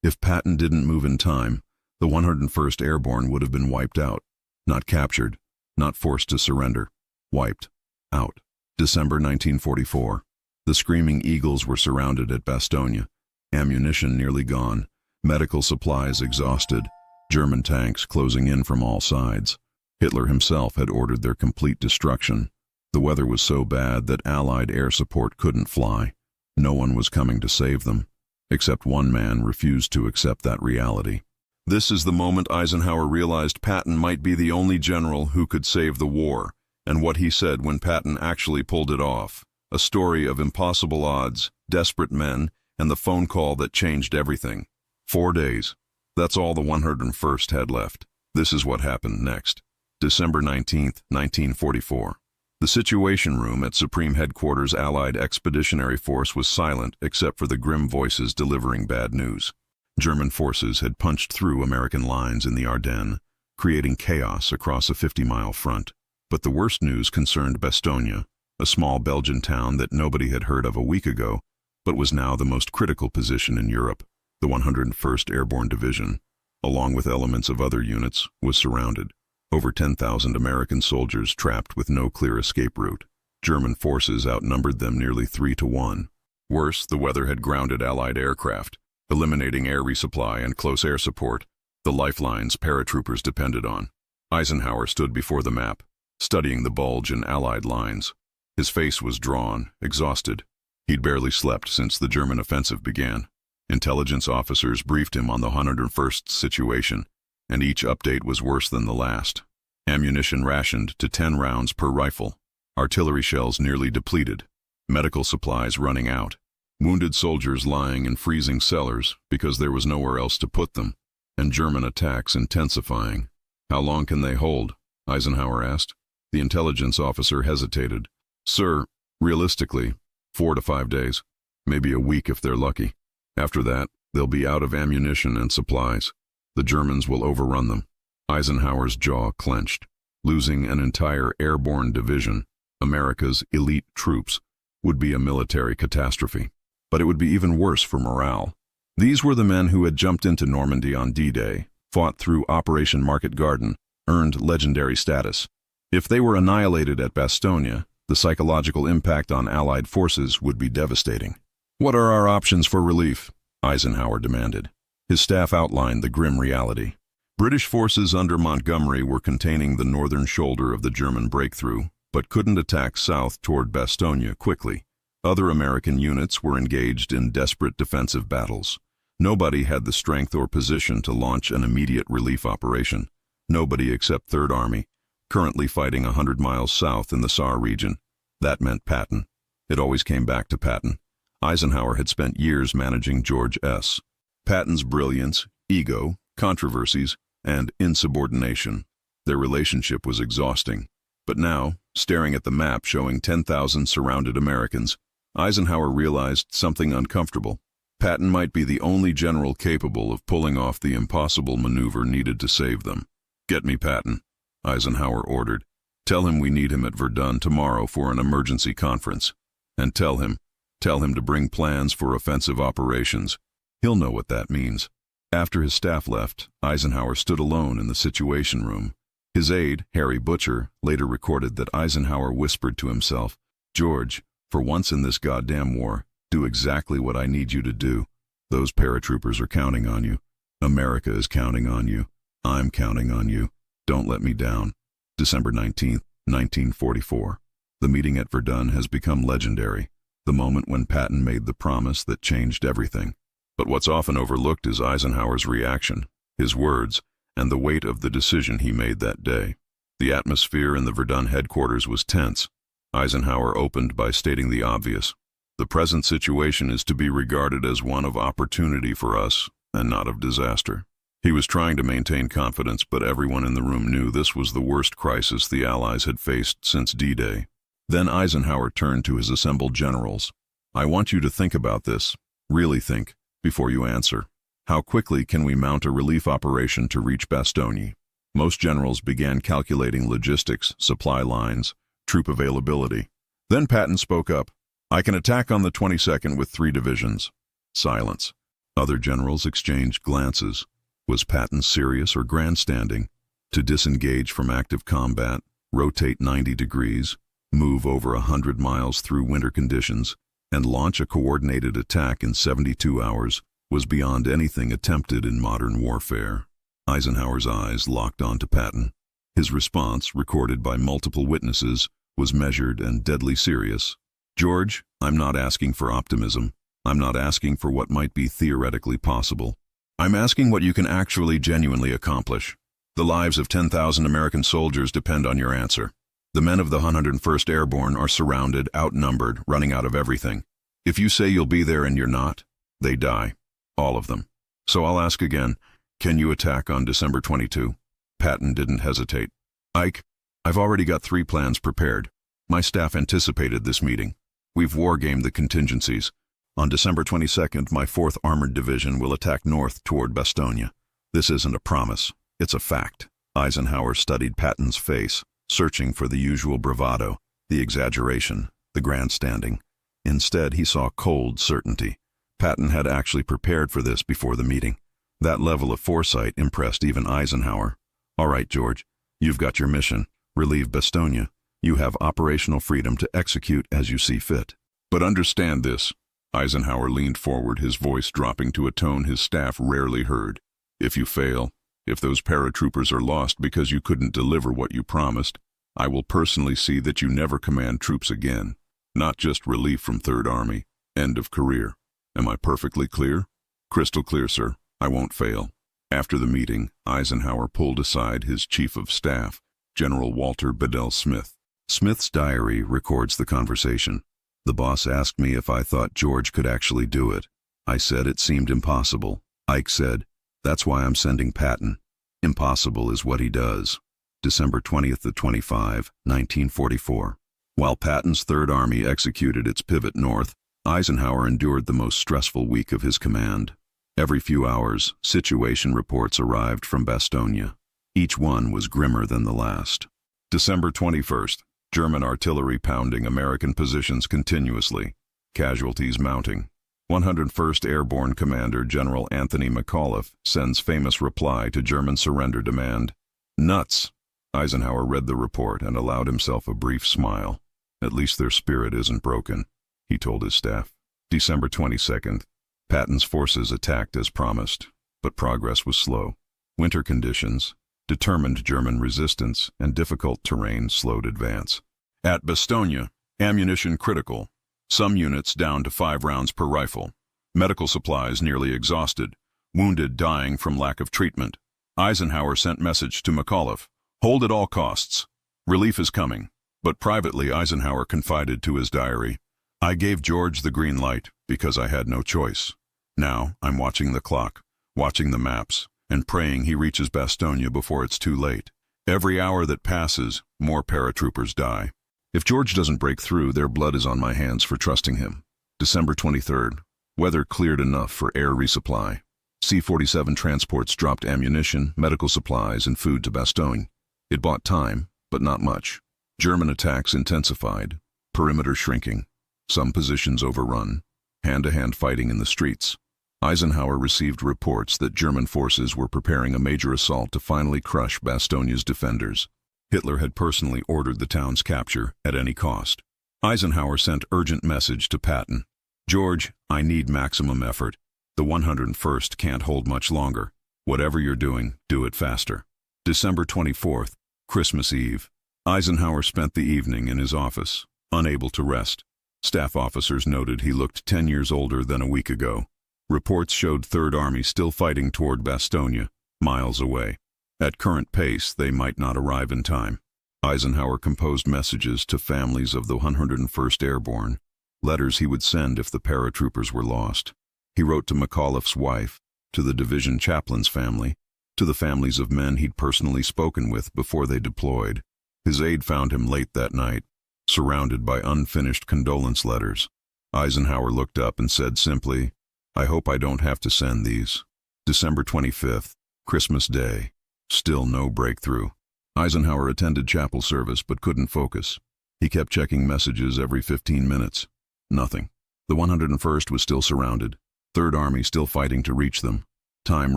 If Patton didn't move in time, the 101st Airborne would have been wiped out. Not captured, not forced to surrender. Wiped out. December 1944. The Screaming Eagles were surrounded at Bastogne. Ammunition nearly gone. Medical supplies exhausted. German tanks closing in from all sides. Hitler himself had ordered their complete destruction. The weather was so bad that Allied air support couldn't fly. No one was coming to save them. Except one man refused to accept that reality. This is the moment Eisenhower realized Patton might be the only general who could save the war, and what he said when Patton actually pulled it off. A story of impossible odds, desperate men, and the phone call that changed everything. 4 days. That's all the 101st had left. This is what happened next. December 19, 1944. The Situation Room at Supreme Headquarters Allied Expeditionary Force was silent except for the grim voices delivering bad news. German forces had punched through American lines in the Ardennes, creating chaos across a 50-mile front. But the worst news concerned Bastogne, a small Belgian town that nobody had heard of a week ago, but was now the most critical position in Europe. The 101st Airborne Division, along with elements of other units, was surrounded. Over 10,000 American soldiers trapped with no clear escape route. German forces outnumbered them nearly 3-1. Worse, the weather had grounded Allied aircraft, eliminating air resupply and close air support, the lifelines paratroopers depended on. Eisenhower stood before the map, studying the Bulge and Allied lines. His face was drawn, exhausted. He'd barely slept since the German offensive began. Intelligence officers briefed him on the 101st's situation, and each update was worse than the last. Ammunition rationed to 10 rounds per rifle. Artillery shells nearly depleted. Medical supplies running out. Wounded soldiers lying in freezing cellars because there was nowhere else to put them. And German attacks intensifying. How long can they hold? Eisenhower asked. The intelligence officer hesitated. Sir, realistically, 4 to 5 days. Maybe a week if they're lucky. After that, they'll be out of ammunition and supplies. The Germans will overrun them. Eisenhower's jaw clenched. Losing an entire airborne division, America's elite troops, would be a military catastrophe. But it would be even worse for morale. These were the men who had jumped into Normandy on D-Day, fought through Operation Market Garden, earned legendary status. If they were annihilated at Bastogne, the psychological impact on Allied forces would be devastating. What are our options for relief? Eisenhower demanded. His staff outlined the grim reality. British forces under Montgomery were containing the northern shoulder of the German breakthrough, but couldn't attack south toward Bastogne quickly. Other American units were engaged in desperate defensive battles. Nobody had the strength or position to launch an immediate relief operation. Nobody except Third Army, currently fighting 100 miles south in the Saar region. That meant Patton. It always came back to Patton. Eisenhower had spent years managing George S. Patton's brilliance, ego, controversies, and insubordination. Their relationship was exhausting. But now, staring at the map showing 10,000 surrounded Americans, Eisenhower realized something uncomfortable. Patton might be the only general capable of pulling off the impossible maneuver needed to save them. Get me Patton, Eisenhower ordered. Tell him we need him at Verdun tomorrow for an emergency conference. And tell him to bring plans for offensive operations. He'll know what that means. After his staff left, Eisenhower stood alone in the Situation Room. His aide, Harry Butcher, later recorded that Eisenhower whispered to himself, "George, for once in this goddamn war, do exactly what I need you to do. Those paratroopers are counting on you. America is counting on you. I'm counting on you. Don't let me down." December 19, 1944. The meeting at Verdun has become legendary, the moment when Patton made the promise that changed everything. But what's often overlooked is Eisenhower's reaction, his words, and the weight of the decision he made that day. The atmosphere in the Verdun headquarters was tense. Eisenhower opened by stating the obvious. The present situation is to be regarded as one of opportunity for us, and not of disaster. He was trying to maintain confidence, but everyone in the room knew this was the worst crisis the Allies had faced since D-Day. Then Eisenhower turned to his assembled generals. I want you to think about this, really think, before you answer. How quickly can we mount a relief operation to reach Bastogne? Most generals began calculating logistics, supply lines, troop availability. Then Patton spoke up. I can attack on the 22nd with 3 divisions. Silence. Other generals exchanged glances. Was Patton serious or grandstanding? To disengage from active combat, rotate 90 degrees, move over 100 miles through winter conditions, and launch a coordinated attack in 72 hours was beyond anything attempted in modern warfare. Eisenhower's eyes locked onto Patton. His response, recorded by multiple witnesses, was measured and deadly serious. "George, I'm not asking for optimism. I'm not asking for what might be theoretically possible. I'm asking what you can actually genuinely accomplish. The lives of 10,000 American soldiers depend on your answer. The men of the 101st Airborne are surrounded, outnumbered, running out of everything. If you say you'll be there and you're not, they die. All of them. So I'll ask again, can you attack on December 22? Patton didn't hesitate. "Ike, I've already got 3 plans prepared. My staff anticipated this meeting. We've war-gamed the contingencies. On December 22nd, my 4th Armored Division will attack north toward Bastogne. This isn't a promise. It's a fact." Eisenhower studied Patton's face, searching for the usual bravado, the exaggeration, the grandstanding. Instead, he saw cold certainty. Patton had actually prepared for this before the meeting. That level of foresight impressed even Eisenhower. "All right, George, you've got your mission. Relieve Bastogne. You have operational freedom to execute as you see fit. But understand this." Eisenhower leaned forward, his voice dropping to a tone his staff rarely heard. "If you fail, if those paratroopers are lost because you couldn't deliver what you promised, I will personally see that you never command troops again. Not just relief from 3rd Army. End of career. Am I perfectly clear?" "Crystal clear, sir. I won't fail." After the meeting, Eisenhower pulled aside his chief of staff, General Walter Bedell Smith. Smith's diary records the conversation. "The boss asked me if I thought George could actually do it. I said it seemed impossible. Ike said, 'That's why I'm sending Patton. Impossible is what he does.'" December 20th to 25, 1944. While Patton's 3rd Army executed its pivot north, Eisenhower endured the most stressful week of his command. Every few hours, situation reports arrived from Bastogne. Each one was grimmer than the last. December 21st. German artillery pounding American positions continuously. Casualties mounting. 101st Airborne Commander General Anthony McAuliffe sends famous reply to German surrender demand. "Nuts." Eisenhower read the report and allowed himself a brief smile. "At least their spirit isn't broken," he told his staff. December 22nd. Patton's forces attacked as promised, but progress was slow. Winter conditions, determined German resistance, and difficult terrain slowed advance. At Bastogne, ammunition critical. Some units down to 5 rounds per rifle. Medical supplies nearly exhausted. Wounded dying from lack of treatment. Eisenhower sent message to McAuliffe. "Hold at all costs. Relief is coming." But privately, Eisenhower confided to his diary, "I gave George the green light because I had no choice. Now I'm watching the clock, watching the maps, and praying he reaches Bastogne before it's too late. Every hour that passes, more paratroopers die. If George doesn't break through, their blood is on my hands for trusting him." December 23rd. Weather cleared enough for air resupply. C-47 transports dropped ammunition, medical supplies, and food to Bastogne. It bought time, but not much. German attacks intensified, perimeter shrinking, some positions overrun, hand-to-hand fighting in the streets. Eisenhower received reports that German forces were preparing a major assault to finally crush Bastogne's defenders. Hitler had personally ordered the town's capture at any cost. Eisenhower sent urgent message to Patton. "George, I need maximum effort. The 101st can't hold much longer. Whatever you're doing, do it faster." December 24th, Christmas Eve. Eisenhower spent the evening in his office, unable to rest. Staff officers noted he looked 10 years older than a week ago. Reports showed 3rd Army still fighting toward Bastogne, miles away. At current pace, they might not arrive in time. Eisenhower composed messages to families of the 101st Airborne, letters he would send if the paratroopers were lost. He wrote to McAuliffe's wife, to the division chaplain's family, to the families of men he'd personally spoken with before they deployed. His aide found him late that night, surrounded by unfinished condolence letters. Eisenhower looked up and said simply, "I hope I don't have to send these." December 25th, Christmas Day. Still no breakthrough. Eisenhower attended chapel service but couldn't focus. He kept checking messages every 15 minutes. Nothing. The 101st was still surrounded. Third Army still fighting to reach them. Time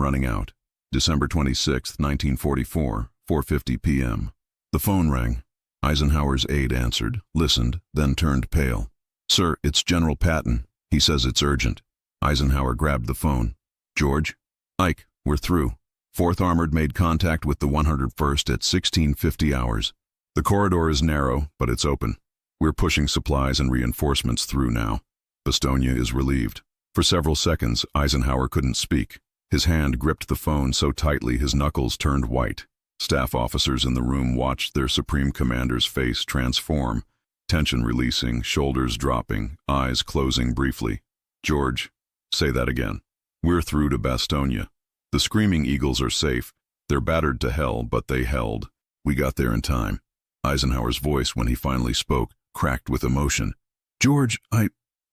running out. December 26, 1944, 4:50 p.m. The phone rang. Eisenhower's aide answered, listened, then turned pale. "Sir, it's General Patton. He says it's urgent." Eisenhower grabbed the phone. "George?" "Ike, we're through. 4th Armored made contact with the 101st at 1650 hours. The corridor is narrow, but it's open. We're pushing supplies and reinforcements through now." Bastogne is relieved. For several seconds, Eisenhower couldn't speak. His hand gripped the phone so tightly his knuckles turned white. Staff officers in the room watched their Supreme Commander's face transform, tension releasing, shoulders dropping, eyes closing briefly. "George, say that again." "We're through to Bastogne. The Screaming Eagles are safe. They're battered to hell, but they held. We got there in time." Eisenhower's voice, when he finally spoke, cracked with emotion. "George,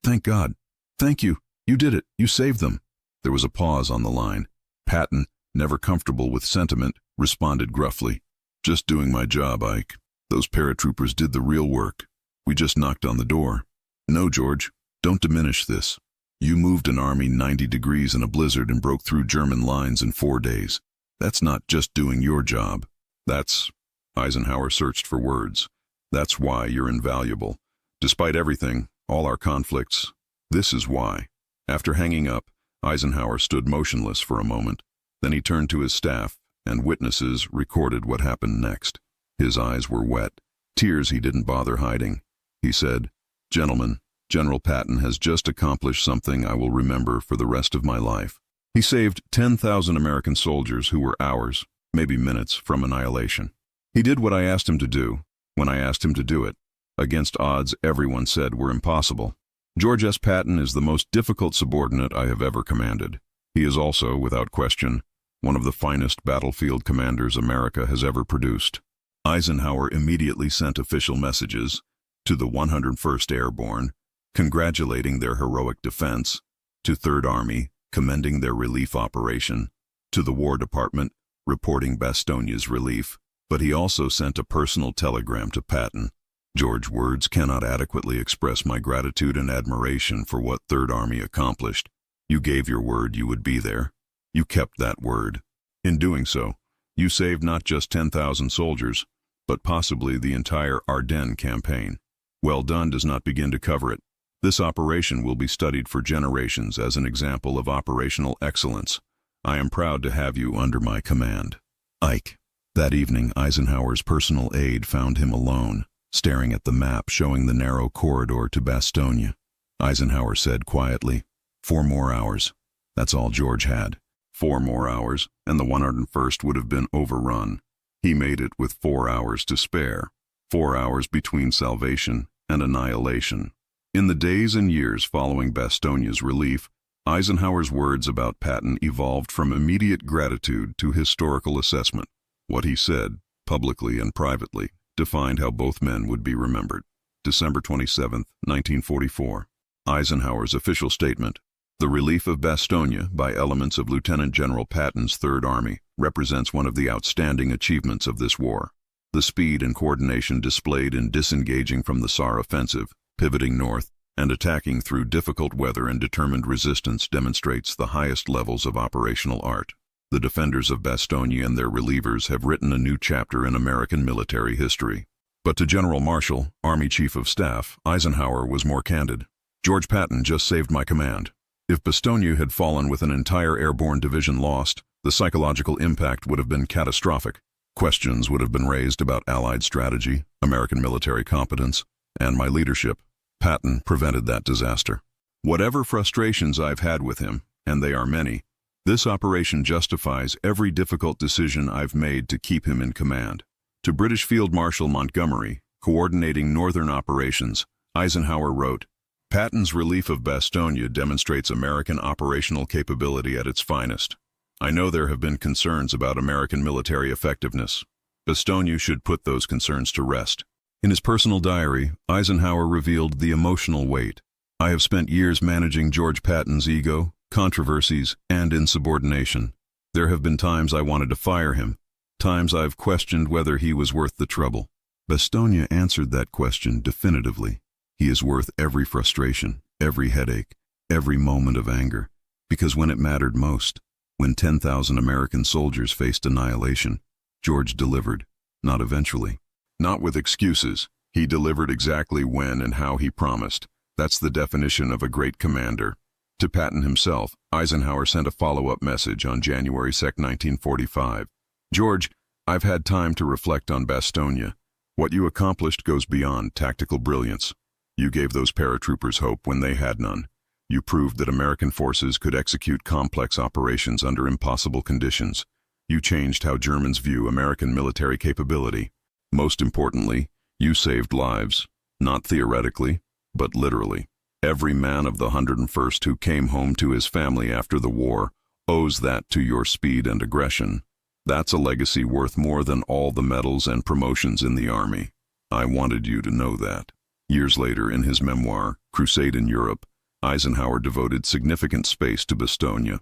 thank God. Thank you. You did it. You saved them." There was a pause on the line. Patton, never comfortable with sentiment, responded gruffly. "Just doing my job, Ike. Those paratroopers did the real work. We just knocked on the door." "No, George, don't diminish this. You moved an army 90 degrees in a blizzard and broke through German lines in 4 days. That's not just doing your job. That's—" Eisenhower searched for words. "That's why you're invaluable. Despite everything, all our conflicts, this is why." After hanging up, Eisenhower stood motionless for a moment. Then he turned to his staff, and witnesses recorded what happened next. His eyes were wet, tears he didn't bother hiding. He said, "Gentlemen, General Patton has just accomplished something I will remember for the rest of my life. He saved 10,000 American soldiers who were hours, maybe minutes, from annihilation. He did what I asked him to do, when I asked him to do it, against odds everyone said were impossible. George S. Patton is the most difficult subordinate I have ever commanded. He is also, without question, one of the finest battlefield commanders America has ever produced." Eisenhower immediately sent official messages to the 101st Airborne, congratulating their heroic defense, to 3rd Army, commending their relief operation, to the War Department, reporting Bastogne's relief, but he also sent a personal telegram to Patton. "George, words cannot adequately express my gratitude and admiration for what 3rd Army accomplished. You gave your word you would be there. You kept that word. In doing so, you saved not just 10,000 soldiers, but possibly the entire Ardennes campaign. Well done does not begin to cover it. This operation will be studied for generations as an example of operational excellence. I am proud to have you under my command. Ike." That evening, Eisenhower's personal aide found him alone, staring at the map showing the narrow corridor to Bastogne. Eisenhower said quietly, 4 more hours. That's all George had. 4 more hours, and the 101st would have been overrun. He made it with 4 hours to spare. 4 hours between salvation and annihilation. In the days and years following Bastogne's relief, Eisenhower's words about Patton evolved from immediate gratitude to historical assessment. What he said, publicly and privately, defined how both men would be remembered. December 27, 1944. Eisenhower's official statement. The relief of Bastogne by elements of Lieutenant General Patton's 3rd Army represents one of the outstanding achievements of this war. The speed and coordination displayed in disengaging from the Saar offensive, pivoting north, and attacking through difficult weather and determined resistance demonstrates the highest levels of operational art. The defenders of Bastogne and their relievers have written a new chapter in American military history. But to General Marshall, Army Chief of Staff, Eisenhower was more candid. "George Patton just saved my command. If Bastogne had fallen with an entire airborne division lost, the psychological impact would have been catastrophic. Questions would have been raised about Allied strategy, American military competence, and my leadership. Patton prevented that disaster. Whatever frustrations I've had with him, and they are many, this operation justifies every difficult decision I've made to keep him in command." To British Field Marshal Montgomery, coordinating northern operations, Eisenhower wrote, "Patton's relief of Bastogne demonstrates American operational capability at its finest. I know there have been concerns about American military effectiveness. Bastogne should put those concerns to rest." In his personal diary, Eisenhower revealed the emotional weight. "I have spent years managing George Patton's ego, controversies, and insubordination. There have been times I wanted to fire him, times I've questioned whether he was worth the trouble. Bastogne answered that question definitively. He is worth every frustration, every headache, every moment of anger. Because when it mattered most, when 10,000 American soldiers faced annihilation, George delivered, not eventually. Not with excuses. He delivered exactly when and how he promised. That's the definition of a great commander. To Patton himself, Eisenhower sent a follow-up message on January 2, 1945. George, I've had time to reflect on Bastogne. What you accomplished goes beyond tactical brilliance. You gave those paratroopers hope when they had none. You proved that American forces could execute complex operations under impossible conditions. You changed how Germans view American military capability. Most importantly, you saved lives, not theoretically, but literally. Every man of the 101st who came home to his family after the war owes that to your speed and aggression. That's a legacy worth more than all the medals and promotions in the Army. I wanted you to know that. Years later, in his memoir, Crusade in Europe, Eisenhower devoted significant space to Bastogne.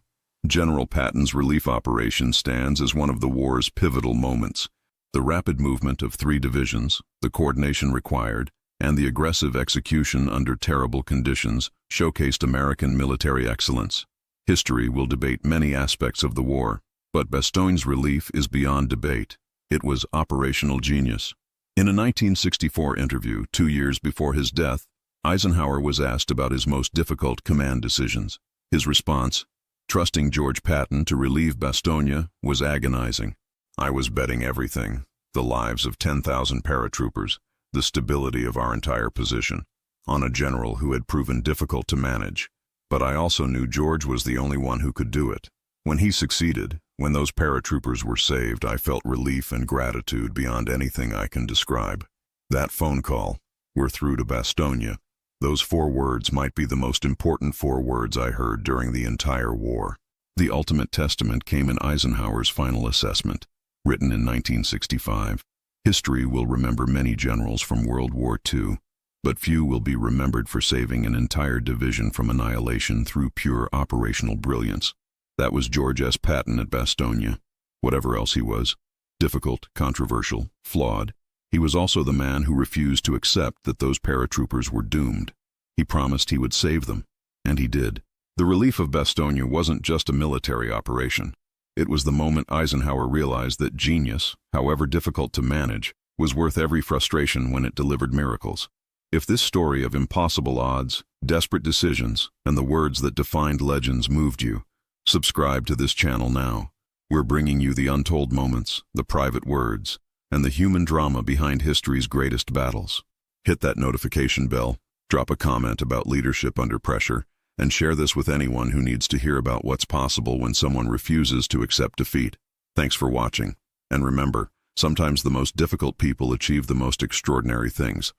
General Patton's relief operation stands as one of the war's pivotal moments. The rapid movement of 3 divisions, the coordination required, and the aggressive execution under terrible conditions showcased American military excellence. History will debate many aspects of the war, but Bastogne's relief is beyond debate. It was operational genius. In a 1964 interview, 2 years before his death, Eisenhower was asked about his most difficult command decisions. His response, trusting George Patton to relieve Bastogne, was agonizing. I was betting everything, the lives of 10,000 paratroopers, the stability of our entire position, on a general who had proven difficult to manage. But I also knew George was the only one who could do it. When he succeeded, when those paratroopers were saved, I felt relief and gratitude beyond anything I can describe. That phone call, "We're through to Bastogne," those 4 words might be the most important 4 words I heard during the entire war. The ultimate testament came in Eisenhower's final assessment, written in 1965. History will remember many generals from World War II, but few will be remembered for saving an entire division from annihilation through pure operational brilliance. That was George S. Patton at Bastogne. Whatever else he was, difficult, controversial, flawed, he was also the man who refused to accept that those paratroopers were doomed. He promised he would save them, and he did. The relief of Bastogne wasn't just a military operation. It was the moment Eisenhower realized that genius, however difficult to manage, was worth every frustration when it delivered miracles. If this story of impossible odds, desperate decisions, and the words that defined legends moved you, subscribe to this channel now. We're bringing you the untold moments, the private words, and the human drama behind history's greatest battles. Hit that notification bell, drop a comment about leadership under pressure, and share this with anyone who needs to hear about what's possible when someone refuses to accept defeat. Thanks for watching. And remember, sometimes the most difficult people achieve the most extraordinary things.